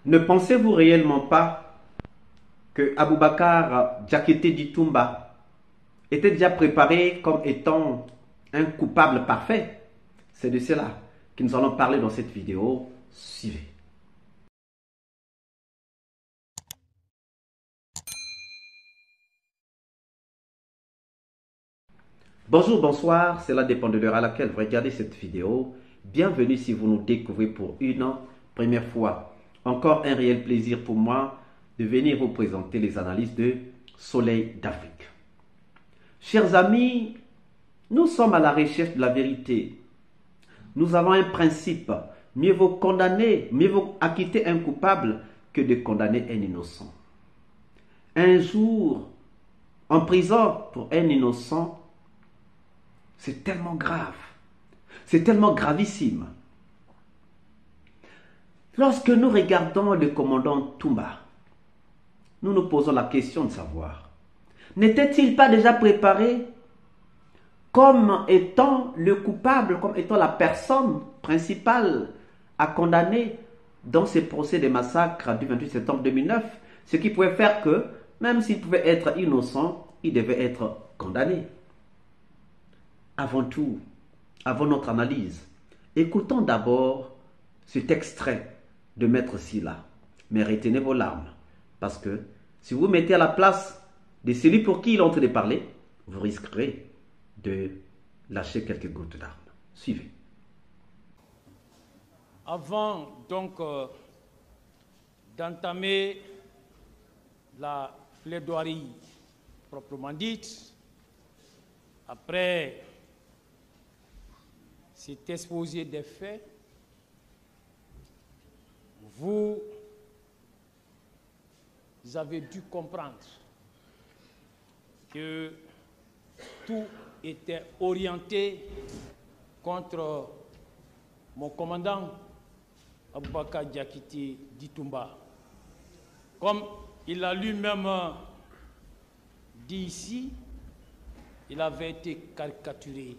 Ne pensez-vous réellement pas que Aboubacar Diakité Ditumba était déjà préparé comme étant un coupable parfait? C'est de cela que nous allons parler dans cette vidéo. Suivez. Bonjour, bonsoir, cela dépend de l'heure à laquelle vous regardez cette vidéo. Bienvenue si vous nous découvrez pour une première fois. Encore un réel plaisir pour moi de venir vous présenter les analyses de Soleil d'Afrique. Chers amis, nous sommes à la recherche de la vérité. Nous avons un principe. Mieux vaut condamner, mieux vaut acquitter un coupable que de condamner un innocent. Un jour en prison pour un innocent, c'est tellement grave. C'est tellement gravissime. Lorsque nous regardons le commandant Toumba, nous nous posons la question de savoir, n'était-il pas déjà préparé comme étant le coupable, comme étant la personne principale à condamner dans ces procès de massacres du 28 septembre 2009, ce qui pouvait faire que, même s'il pouvait être innocent, il devait être condamné. Avant tout, avant notre analyse, écoutons d'abord cet extrait de Maître Sylla. Mais retenez vos larmes, parce que si vous vous mettez à la place de celui pour qui il est en train de parler, vous risquerez de lâcher quelques gouttes d'armes. Suivez. Avant donc d'entamer la plaidoirie proprement dite, après cet exposé des faits, vous avez dû comprendre que tout était orienté contre mon commandant Aboubacar Diakité Ditumba. Comme il a lui-même dit ici, il avait été caricaturé,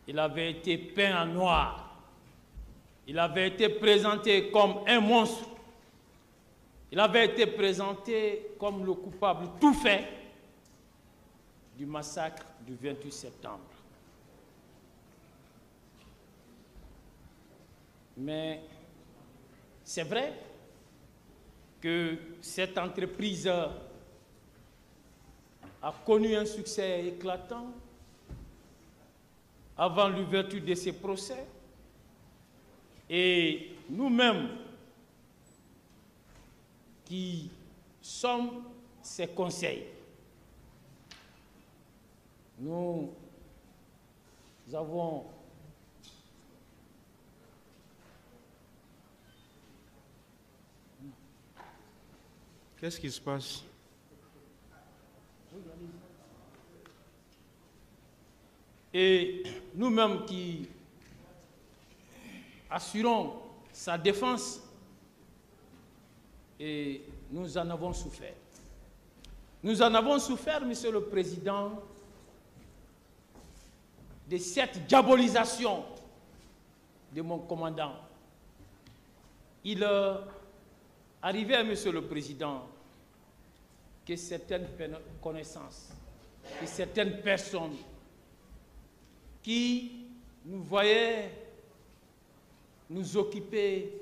il avait été peint en noir, il avait été présenté comme un monstre, il avait été présenté comme le coupable tout fait du massacre du 28 septembre. Mais c'est vrai que cette entreprise a connu un succès éclatant avant l'ouverture de ces procès. Et nous-mêmes, qui sommes ses conseils, nous avons Qu'est-ce qui se passe? et nous-mêmes qui assurons sa défense, et nous en avons souffert. Nous en avons souffert, Monsieur le Président, de cette diabolisation de mon commandant. Il arrivait, Monsieur le Président, que certaines connaissances, que certaines personnes qui nous voyaient nous occuper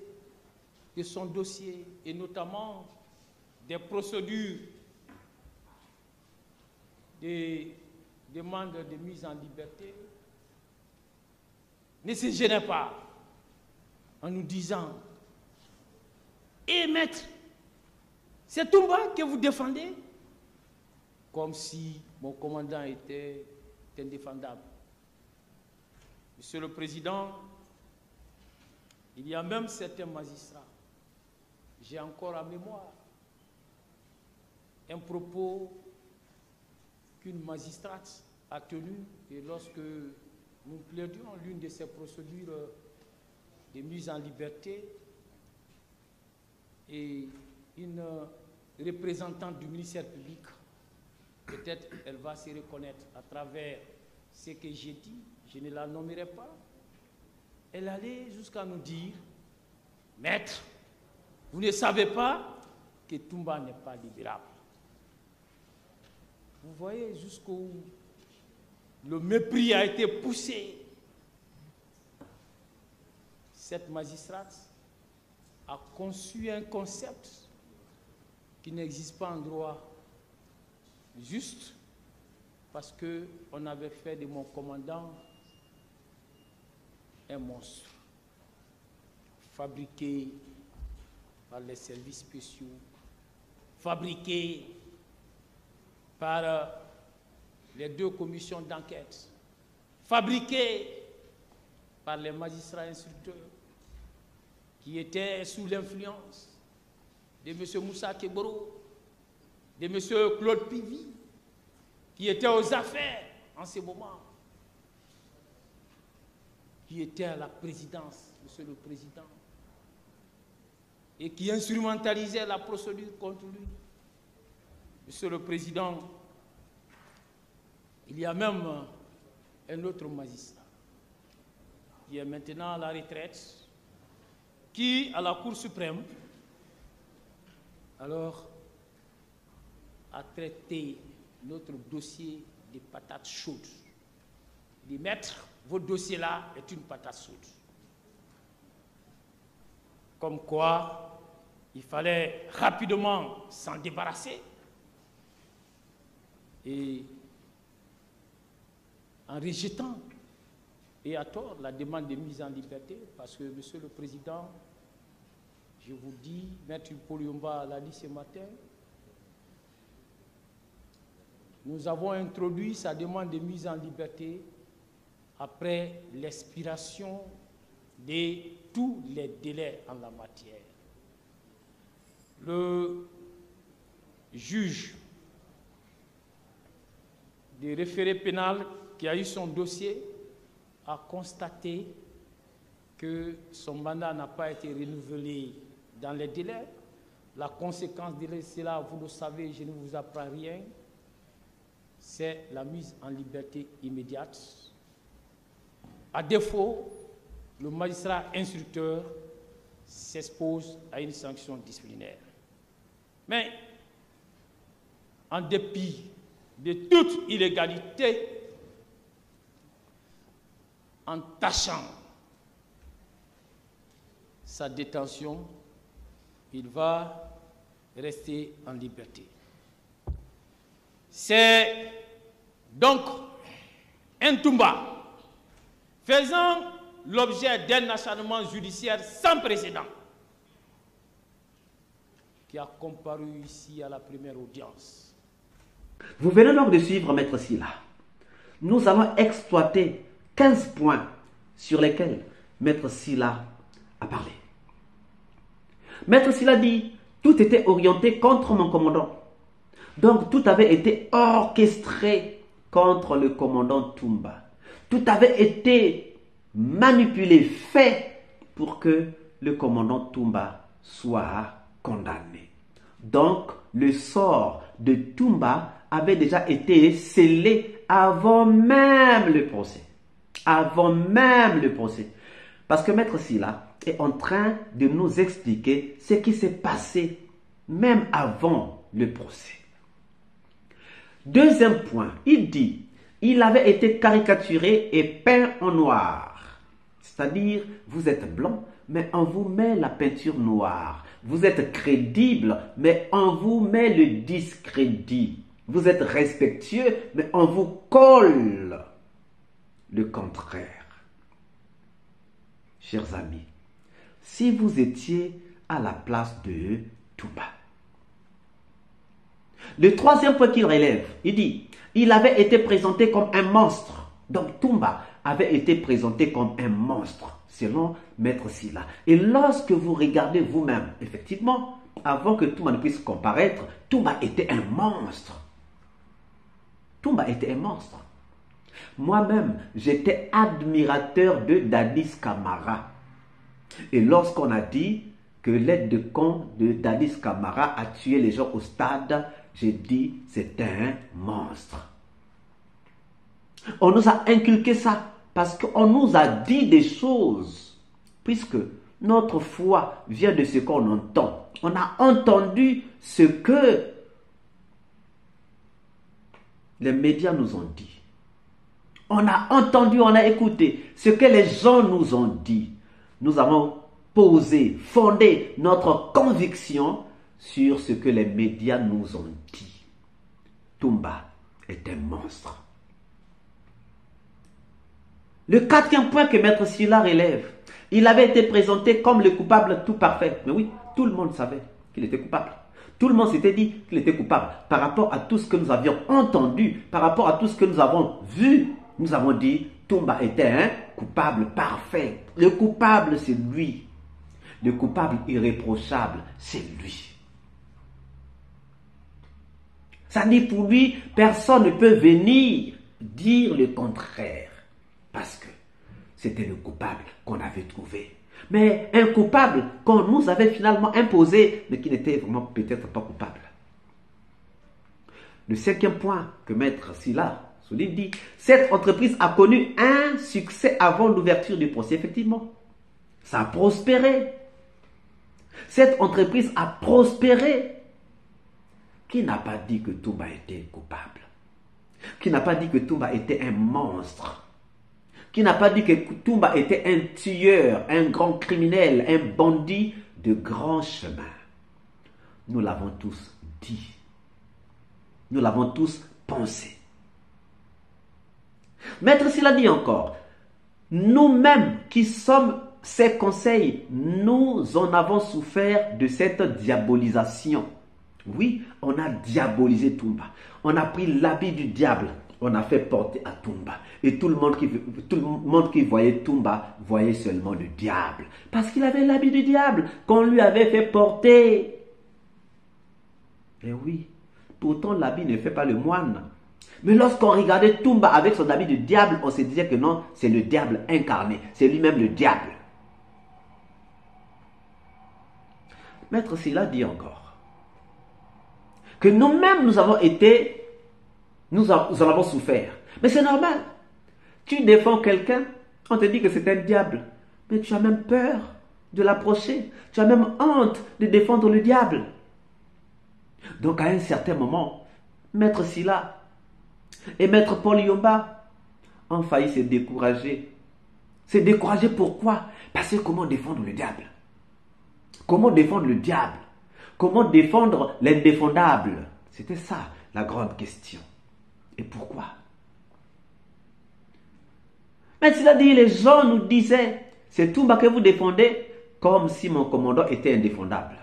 de son dossier, et notamment des procédures des demandes de mise en liberté, ne se gênaient pas en nous disant: eh maître, c'est Toumba que vous défendez? Comme si mon commandant était indéfendable. Monsieur le Président, il y a même certains magistrats, j'ai encore en mémoire un propos qu'une magistrate a tenu, et lorsque nous plaidions l'une de ces procédures de mise en liberté, et une représentante du ministère public, peut-être elle va se reconnaître à travers ce que j'ai dit, je ne la nommerai pas, elle allait jusqu'à nous dire: maître, Vous ne savez pas que Toumba n'est pas libérable. Vous voyez jusqu'où le mépris a été poussé. Cette magistrate a conçu un concept qui n'existe pas en droit, juste parce qu'on avait fait de mon commandant un monstre, fabriqué par les services spéciaux, fabriqué par les 2 commissions d'enquête, fabriqué par les magistrats instructeurs qui étaient sous l'influence de M. Moussa Keboro, de M. Claude Pivi, qui étaient aux affaires en ce moment, qui étaient à la présidence, M. le Président, et qui instrumentalisaient la procédure contre lui. Monsieur le Président, il y a même un autre magistrat qui est maintenant à la retraite, qui, à la Cour suprême, alors, a traité notre dossier des patates chaudes. Il dit, maître, votre dossier-là est une patate chaude. Comme quoi, il fallait rapidement s'en débarrasser. Et en rejetant, et à tort, la demande de mise en liberté, parce que, Monsieur le Président, je vous dis, Maître Poliomba l'a dit ce matin, nous avons introduit sa demande de mise en liberté après l'expiration de tous les délais en la matière. Le juge des référés pénal qui a eu son dossier a constaté que son mandat n'a pas été renouvelé dans les délais. La conséquence de cela, vous le savez, je ne vous apprends rien, c'est la mise en liberté immédiate. À défaut, le magistrat instructeur s'expose à une sanction disciplinaire. Mais, en dépit de toute illégalité, en tâchant sa détention, il va rester en liberté. C'est donc un Toumba faisant l'objet d'un acharnement judiciaire sans précédent qui a comparu ici à la première audience. Vous venez donc de suivre Maître Sylla. Nous allons exploiter 15 points sur lesquels Maître Sylla a parlé. Maître Sylla dit, tout était orienté contre mon commandant. Donc tout avait été orchestré contre le commandant Toumba. Tout avait été manipulé, fait pour que le commandant Toumba soit condamné. Donc le sort de Toumba avait déjà été scellé avant même le procès. Avant même le procès. Parce que Maître Sylla est en train de nous expliquer ce qui s'est passé même avant le procès. Deuxième point, il dit, il avait été caricaturé et peint en noir. C'est-à-dire, vous êtes blanc, mais on vous met la peinture noire. Vous êtes crédible, mais on vous met le discrédit. Vous êtes respectueux, mais on vous colle le contraire. Chers amis, si vous étiez à la place de Toumba. Le troisième point qu'il relève, il dit, il avait été présenté comme un monstre. Donc Toumba avait été présenté comme un monstre, selon Maître Sylla. Et lorsque vous regardez vous-même, effectivement, avant que Toumba ne puisse comparaître, Toumba était un monstre. Toumba était un monstre. Moi-même, j'étais admirateur de Dadis Camara. Et lorsqu'on a dit que l'aide de camp de Dadis Camara a tué les gens au stade, j'ai dit c'était un monstre. On nous a inculqué ça parce qu'on nous a dit des choses. Puisque notre foi vient de ce qu'on entend. on a entendu ce que les médias nous ont dit. On a entendu, on a écouté ce que les gens nous ont dit. Nous avons posé, fondé notre conviction sur ce que les médias nous ont dit. Toumba est un monstre. Le quatrième point que Maître Sylla relève, il avait été présenté comme le coupable tout parfait. Mais oui, tout le monde savait qu'il était coupable. Tout le monde s'était dit qu'il était coupable. Par rapport à tout ce que nous avions entendu, par rapport à tout ce que nous avons vu, nous avons dit Toumba était un coupable parfait. Le coupable, c'est lui. Le coupable irréprochable, c'est lui. Ça dit pour lui, personne ne peut venir dire le contraire. Parce que c'était le coupable qu'on avait trouvé. Mais un coupable qu'on nous avait finalement imposé, mais qui n'était vraiment peut-être pas coupable. Le cinquième point que Maître Sylla souligne dit, cette entreprise a connu un succès avant l'ouverture du procès. Effectivement, ça a prospéré. Cette entreprise a prospéré. Qui n'a pas dit que Toumba était coupable? Qui n'a pas dit que Toumba était un monstre? Qui n'a pas dit que Toumba était un tueur, un grand criminel, un bandit de grand chemin? Nous l'avons tous dit. Nous l'avons tous pensé. Maître Sylla dit encore, nous-mêmes qui sommes ses conseils, nous en avons souffert de cette diabolisation. Oui, on a diabolisé Toumba. On a pris l'habit du diable. On a fait porter à Toumba. Et tout le monde qui voyait Toumba voyait seulement le diable. Parce qu'il avait l'habit du diable qu'on lui avait fait porter. Et oui, pourtant l'habit ne fait pas le moine. Mais lorsqu'on regardait Toumba avec son habit du diable, on se disait que non, c'est le diable incarné. C'est lui-même le diable. Maître Sylla dit encore que nous-mêmes nous avons été, nous en avons souffert. Mais c'est normal. Tu défends quelqu'un, on te dit que c'est un diable. Mais tu as même peur de l'approcher. Tu as même honte de défendre le diable. Donc à un certain moment, Maître Sylla et Maître Paul Yomba ont failli se décourager. Se décourager pourquoi? Parce que comment défendre le diable? Comment défendre le diable? Comment défendre l'indéfendable? C'était ça la grande question. Et pourquoi? Mais Sylla dit, les gens nous disaient, c'est Toumba que vous défendez, comme si mon commandant était indéfendable.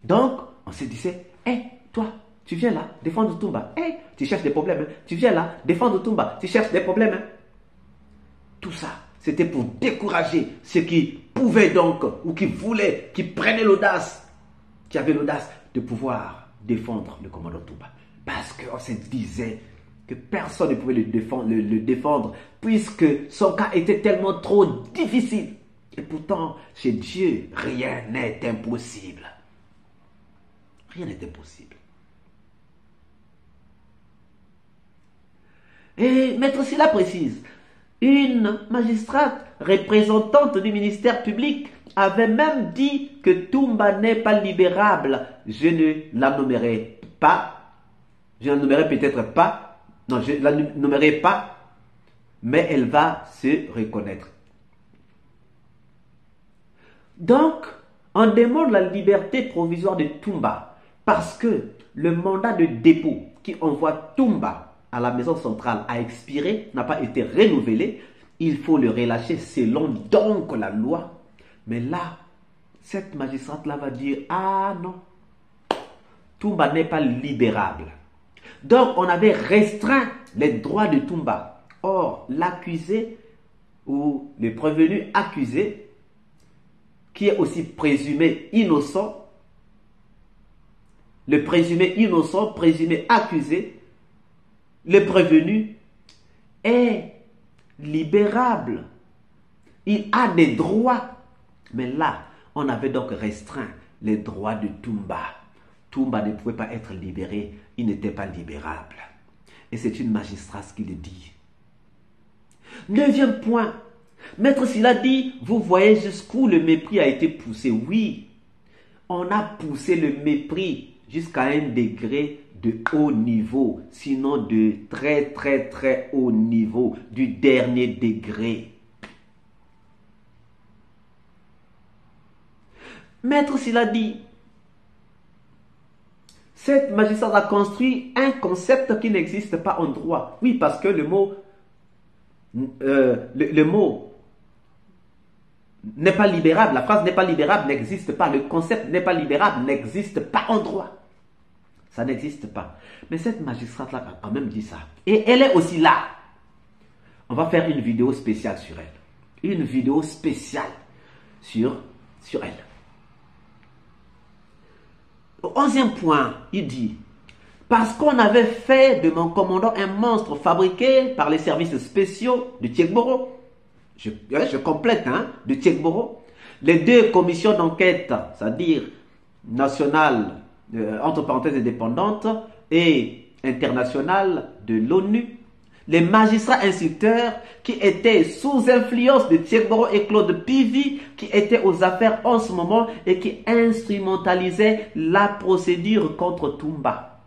Donc, on se disait, hé, toi, tu viens là, défendre Toumba. Hé, tu cherches des problèmes. Hein? Tu viens là, défendre Toumba. Tu cherches des problèmes. Hein? Tout ça, c'était pour décourager ceux qui pouvaient donc, ou qui voulaient, qui prenaient l'audace, qui avaient l'audace de pouvoir défendre le commandant Toumba. Parce qu'on se disait que personne ne pouvait le défendre puisque son cas était tellement trop difficile. Et pourtant, chez Dieu, rien n'est impossible. Rien n'est impossible. Et Maître Sylla précise, une magistrate représentante du ministère public avait même dit que Toumba n'est pas libérable. Je ne la nommerai pas. Je la nommerai peut-être pas. Non, je ne la nommerai pas. Mais elle va se reconnaître. Donc, on demande la liberté provisoire de Toumba parce que le mandat de dépôt qui envoie Toumba à la maison centrale a expiré, n'a pas été renouvelé. Il faut le relâcher selon donc la loi. Mais là, cette magistrate-là va dire, ah non, Toumba n'est pas libérable. Donc, on avait restreint les droits de Toumba. Or, l'accusé ou le prévenu accusé, qui est aussi présumé innocent, le présumé innocent, présumé accusé, le prévenu est libérable. Il a des droits. Mais là, on avait donc restreint les droits de Toumba. Toumba ne pouvait pas être libéré. Il n'était pas libérable. Et c'est une magistrate qui le dit. Neuvième point. Maître Sylla dit, vous voyez jusqu'où le mépris a été poussé. Oui, On a poussé le mépris jusqu'à un degré de haut niveau, sinon de très très très haut niveau, du dernier degré. Maître Sylla dit, cette magistrate a construit un concept qui n'existe pas en droit. Oui, parce que le mot n'est pas libérable, la phrase n'est pas libérable, n'existe pas, le concept n'est pas libérable, n'existe pas en droit. Ça n'existe pas. Mais cette magistrate-là a quand même dit ça. Et elle est aussi là. On va faire une vidéo spéciale sur elle. Une vidéo spéciale sur elle. Au 11e point, il dit, parce qu'on avait fait de mon commandant un monstre fabriqué par les services spéciaux de Tchekboro. Je complète, hein, de Tchekboro. Les deux commissions d'enquête, c'est-à-dire nationale, entre parenthèses indépendante, et internationale de l'ONU, les magistrats instructeurs qui étaient sous influence de Tchekboro et Claude Pivy, qui étaient aux affaires en ce moment et qui instrumentalisaient la procédure contre Toumba.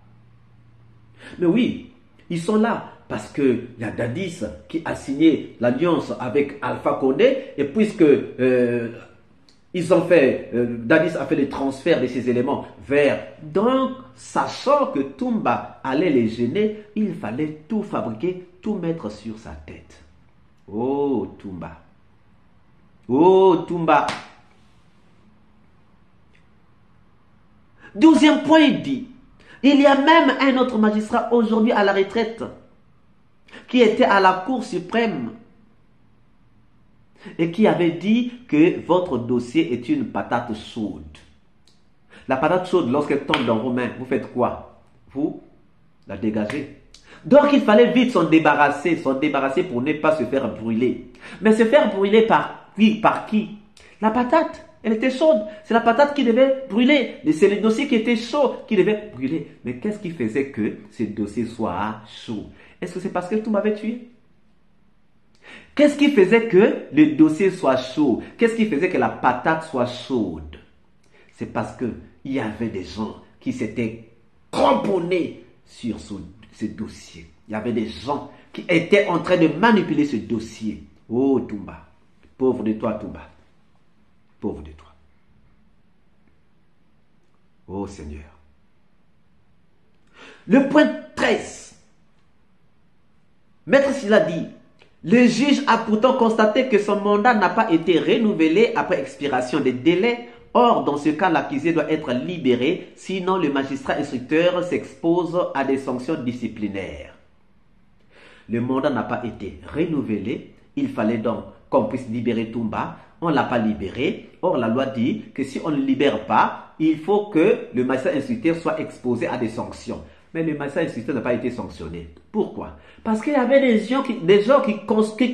Mais oui, ils sont là parce qu'il y a Dadis qui a signé l'alliance avec Alpha Condé, et puisque Dadis a fait le transfert de ces éléments vers... Donc, sachant que Toumba allait les gêner, il fallait tout fabriquer, tout mettre sur sa tête. Oh, Toumba. Oh, Toumba. 12e point, il dit, il y a même un autre magistrat aujourd'hui à la retraite qui était à la Cour suprême et qui avait dit que votre dossier est une patate chaude. La patate chaude, lorsqu'elle tombe dans vos mains, vous faites quoi? Vous la dégagez. Donc il fallait vite s'en débarrasser pour ne pas se faire brûler. Mais se faire brûler par qui? La patate. Elle était chaude. C'est la patate qui devait brûler. C'est le dossier qui était chaud qui devait brûler. Mais qu'est-ce qui faisait que ce dossier soit chaud? Est-ce que c'est parce que tout m'avait tué? Qu'est-ce qui faisait que le dossier soit chaud? Qu'est-ce qui faisait que la patate soit chaude? C'est parce qu'il y avait des gens qui s'étaient cramponnés sur ce dossier. Il y avait des gens qui étaient en train de manipuler ce dossier. Oh, Toumba. Pauvre de toi, Toumba. Pauvre de toi. Oh, Seigneur. Le point 13. Maître Sylla dit, le juge a pourtant constaté que son mandat n'a pas été renouvelé après expiration des délais. Or, dans ce cas, l'accusé doit être libéré, sinon le magistrat instructeur s'expose à des sanctions disciplinaires. Le mandat n'a pas été renouvelé, il fallait donc qu'on puisse libérer Toumba, on ne l'a pas libéré. Or, la loi dit que si on ne le libère pas, il faut que le magistrat instructeur soit exposé à des sanctions. Mais le magistrat instructeur n'a pas été sanctionné. Pourquoi? Parce qu'il y avait des gens qui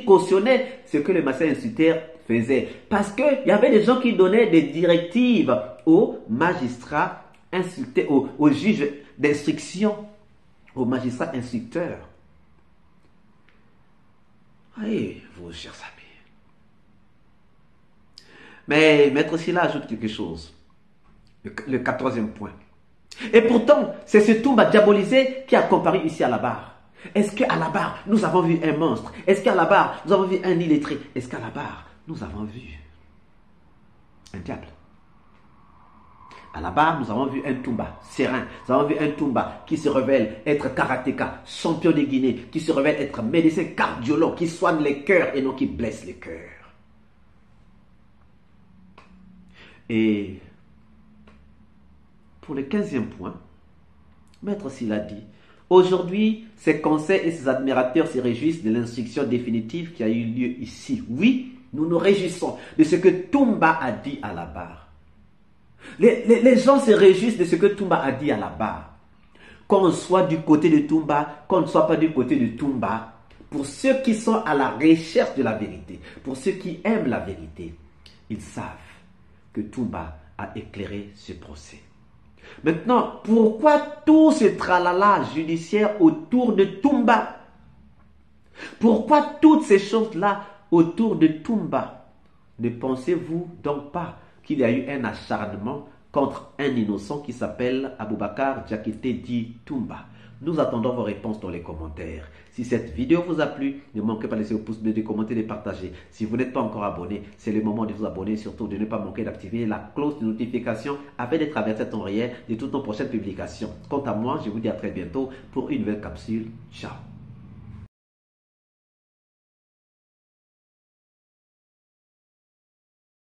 cautionnaient ce que le magistrat instructeur faisait. Parce qu'il y avait des gens qui donnaient des directives aux magistrats instructeurs, aux juges d'instruction, aux magistrats instructeurs. Oui, vos chers amis. Mais Maître Sylla ajoute quelque chose. Le 14e point. Et pourtant, c'est ce Toumba diabolisé qui a comparu ici à la barre. Est-ce qu'à la barre, nous avons vu un monstre? Est-ce qu'à la barre, nous avons vu un illettré? Est-ce qu'à la barre, nous avons vu un diable? À la barre, nous avons vu un Toumba serein. Nous avons vu un Toumba qui se révèle être karatéka, champion de Guinée, qui se révèle être médecin cardiologue, qui soigne les cœurs et non qui blesse les cœurs. Et pour le 15e point, Maître Sylla dit, aujourd'hui, ses conseils et ses admirateurs se réjouissent de l'instruction définitive qui a eu lieu ici. Oui, nous nous réjouissons de ce que Toumba a dit à la barre. Les gens se réjouissent de ce que Toumba a dit à la barre. Qu'on soit du côté de Toumba, qu'on ne soit pas du côté de Toumba, pour ceux qui sont à la recherche de la vérité, pour ceux qui aiment la vérité, ils savent que Toumba a éclairé ce procès. Maintenant, pourquoi tout ce tralala judiciaire autour de Toumba? Pourquoi toutes ces choses-là autour de Toumba? Ne pensez-vous donc pas qu'il y a eu un acharnement contre un innocent qui s'appelle Aboubakar Diakité dit Toumba. Nous attendons vos réponses dans les commentaires. Si cette vidéo vous a plu, ne manquez pas de laisser un pouce bleu, de commenter, de partager. Si vous n'êtes pas encore abonné, c'est le moment de vous abonner et surtout de ne pas manquer d'activer la cloche de notification afin d'être averti à temps réel de toutes nos prochaines publications. Quant à moi, je vous dis à très bientôt pour une nouvelle capsule. Ciao.